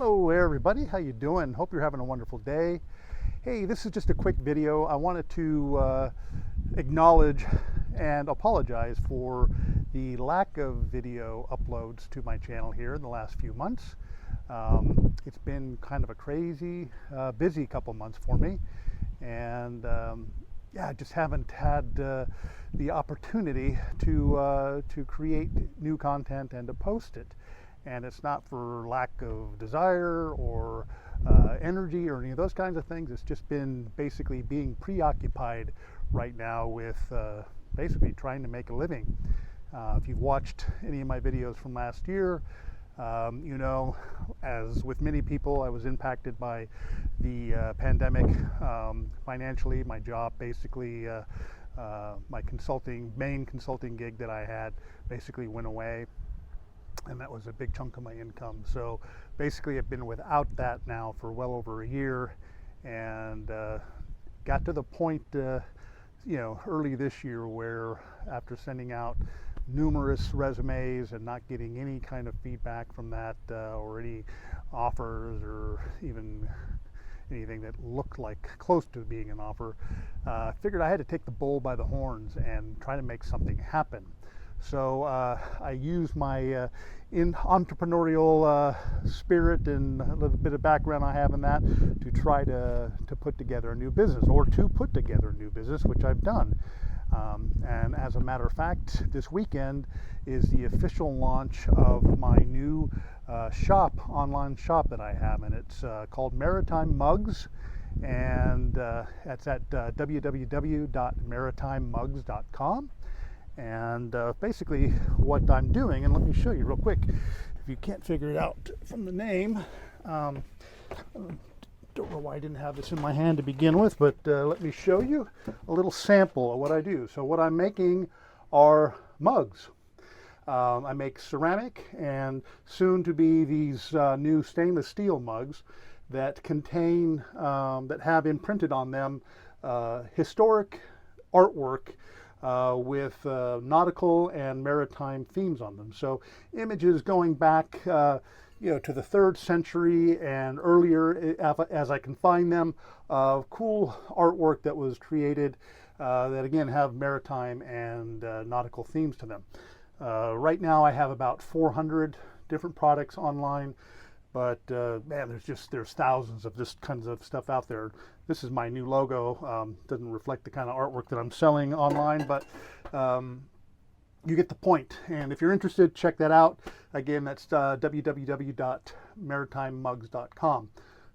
Hello everybody, how you doing? Hope you're having a wonderful day. Hey, this is just a quick video. I wanted to acknowledge and apologize for the lack of video uploads to my channel here in the last few months. It's been kind of a crazy, busy couple months for me, and yeah, I just haven't had the opportunity to create new content and to post it. And it's not for lack of desire or energy or any of those kinds of things. It's just been basically being preoccupied right now with basically trying to make a living. If you've watched any of my videos from last year, you know, as with many people, I was impacted by the pandemic financially. My job basically, my main consulting gig that I had basically went away. And that was a big chunk of my income. So basically I've been without that now for well over a year, and got to the point you know, early this year where after sending out numerous resumes and not getting any kind of feedback from that or any offers or even anything that looked like close to being an offer, I figured I had to take the bull by the horns and try to make something happen. So I use my entrepreneurial spirit and a little bit of background I have in that to try to put together a new business, or to put together a new business, which I've done. And as a matter of fact, this weekend is the official launch of my new online shop that I have, and it's called Maritime Mugs, and that's at www.maritimemugs.com. And basically what I'm doing, and let me show you real quick, if you can't figure it out from the name, don't know why I didn't have this in my hand to begin with, but let me show you a little sample of what I do. So what I'm making are mugs. I make ceramic and soon to be these new stainless steel mugs that contain, that have imprinted on them historic artwork with nautical and maritime themes on them. So images going back you know, to the 3rd century and earlier, as I can find them, of cool artwork that was created that again have maritime and nautical themes to them. Right now I have about 400 different products online, but man, there's thousands of this kinds of stuff out there. This is my new logo. Doesn't reflect the kind of artwork that I'm selling online, but you get the point. And if you're interested, check that out. Again, that's www.maritimemugs.com.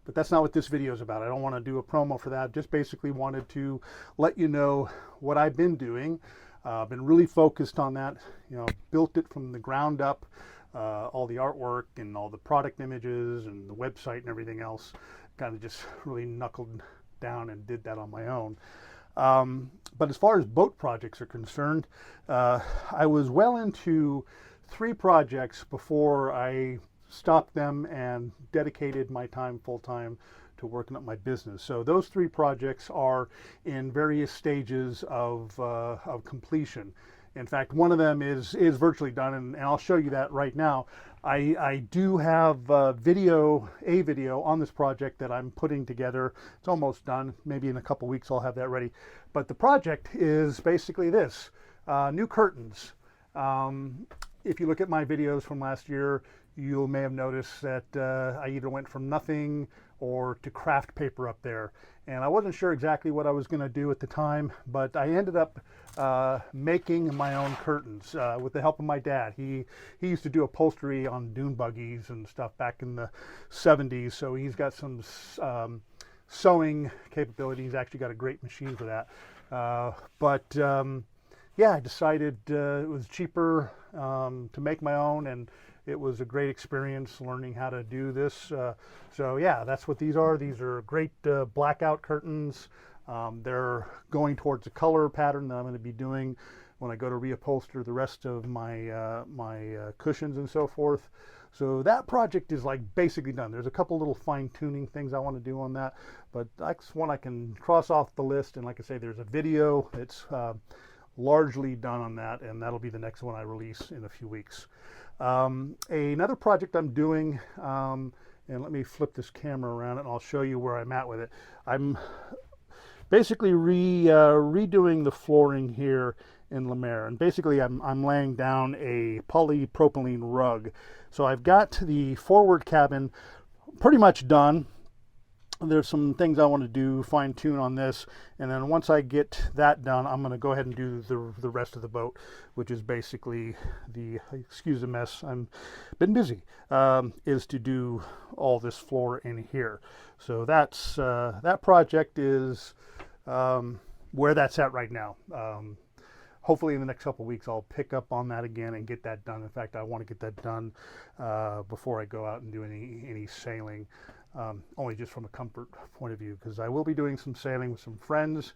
But that's not what this video is about. I don't want to do a promo for that. Just basically wanted to let you know what I've been doing. I've been really focused on that. You know, built it from the ground up. All the artwork and all the product images and the website and everything else, kind of just really knuckled down and did that on my own. But as far as boat projects are concerned, I was well into 3 projects before I stopped them and dedicated my time full-time to working up my business. So those 3 projects are in various stages of completion. In fact, one of them is virtually done, and I'll show you that right now. I do have a video on this project that I'm putting together. It's almost done. Maybe in a couple weeks I'll have that ready. But the project is basically this, new curtains. If you look at my videos from last year, you may have noticed that I either went from nothing or to craft paper up there. And I wasn't sure exactly what I was going to do at the time, but I ended up making my own curtains with the help of my dad. He used to do upholstery on dune buggies and stuff back in the 70s, so he's got some sewing capability. He's actually got a great machine for that. Yeah, I decided it was cheaper to make my own, and it was a great experience learning how to do this. So yeah, that's what these are. These are great blackout curtains. They're going towards a color pattern that I'm going to be doing when I go to reupholster the rest of my cushions and so forth. So that project is like basically done. There's a couple little fine-tuning things I want to do on that, but that's one I can cross off the list. And like I say, there's a video that's largely done on that, and that'll be the next one I release in a few weeks. Another project I'm doing And let me flip this camera around and I'll show you where I'm at with it. I'm basically redoing the flooring here in Lemaire, and basically I'm laying down a polypropylene rug. So I've got the forward cabin pretty much done. There's some things I want to do, fine tune on this, and then once I get that done, I'm going to go ahead and do the rest of the boat, which is basically the, excuse the mess, I'm been busy, is to do all this floor in here. So that's that project is where that's at right now. Hopefully in the next couple of weeks I'll pick up on that again and get that done. In fact, I want to get that done before I go out and do any sailing. Only just from a comfort point of view, because I will be doing some sailing with some friends.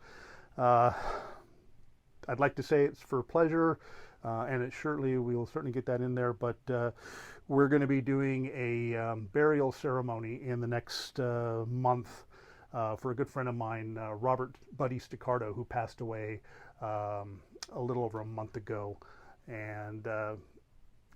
I'd like to say it's for pleasure, and we'll certainly get that in there, but we're going to be doing a burial ceremony in the next month for a good friend of mine, Robert Buddy Staccardo, who passed away a little over a month ago. And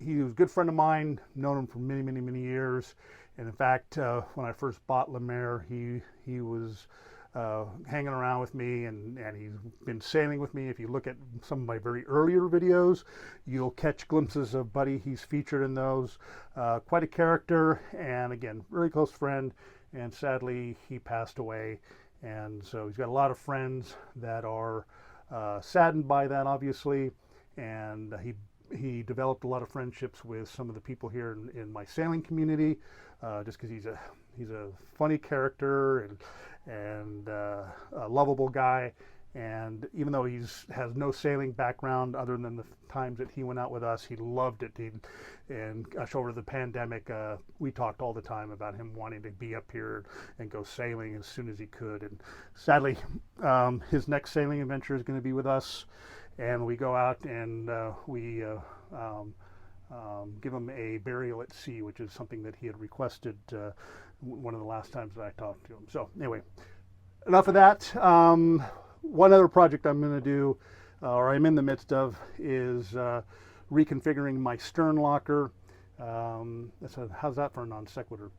he was a good friend of mine, known him for many, many, many years. And in fact, when I first bought Lemaire, he was hanging around with me, and he's been sailing with me. If you look at some of my very earlier videos, you'll catch glimpses of Buddy. He's featured in those. Quite a character, and again, really close friend. And sadly, he passed away. And so he's got a lot of friends that are saddened by that, obviously. And he developed a lot of friendships with some of the people here in my sailing community, just because he's a funny character and a lovable guy. And even though has no sailing background other than the times that he went out with us, he loved it. And gosh, over the pandemic, we talked all the time about him wanting to be up here and go sailing as soon as he could. And sadly, his next sailing adventure is going to be with us. And we go out and we give him a burial at sea, which is something that he had requested one of the last times that I talked to him. So anyway, enough of that. One other project I'm going to do, or I'm in the midst of, is reconfiguring my stern locker. How's that for a non sequitur?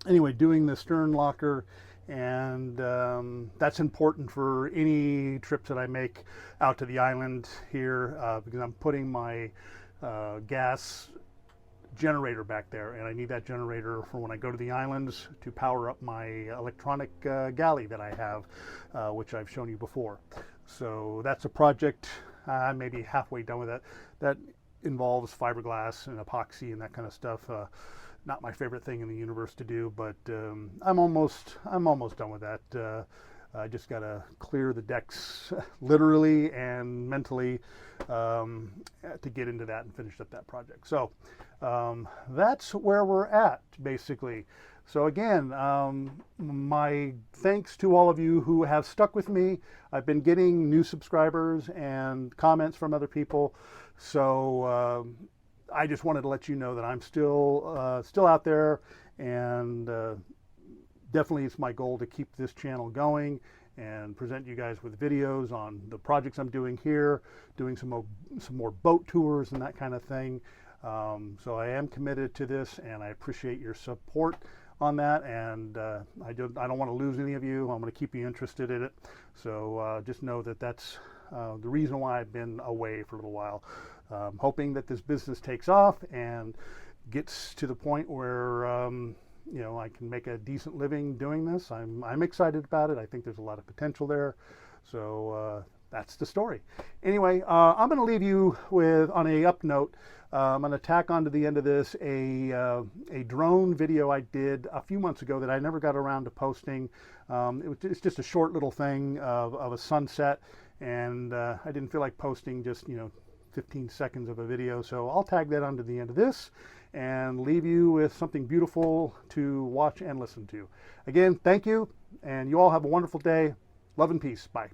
Anyway, doing the stern locker, and that's important for any trips that I make out to the island here, because I'm putting my gas generator back there, and I need that generator for when I go to the islands to power up my electronic galley that I have, which I've shown you before. So that's a project. I'm maybe halfway done with that. That involves fiberglass and epoxy and that kind of stuff. Not my favorite thing in the universe to do, but I'm almost done with that. I just got to clear the decks literally and mentally to get into that and finish up that project. So that's where we're at, basically. So again, my thanks to all of you who have stuck with me. I've been getting new subscribers and comments from other people. So I just wanted to let you know that I'm still out there, and definitely it's my goal to keep this channel going and present you guys with videos on the projects I'm doing here, doing some more boat tours and that kind of thing. So I am committed to this, and I appreciate your support on that, and I don't want to lose any of you. I'm going to keep you interested in it. So just know that that's the reason why I've been away for a little while. Hoping that this business takes off and gets to the point where you know, I can make a decent living doing this. I'm excited about it. I think there's a lot of potential there. So that's the story. Anyway, I'm going to leave you with, on a up note, I'm going to tack onto the end of this a drone video I did a few months ago that I never got around to posting. It's just a short little thing of a sunset, and I didn't feel like posting just 15 seconds of a video, so I'll tag that onto the end of this and leave you with something beautiful to watch and listen to. Again, thank you, and you all have a wonderful day. Love and peace. Bye.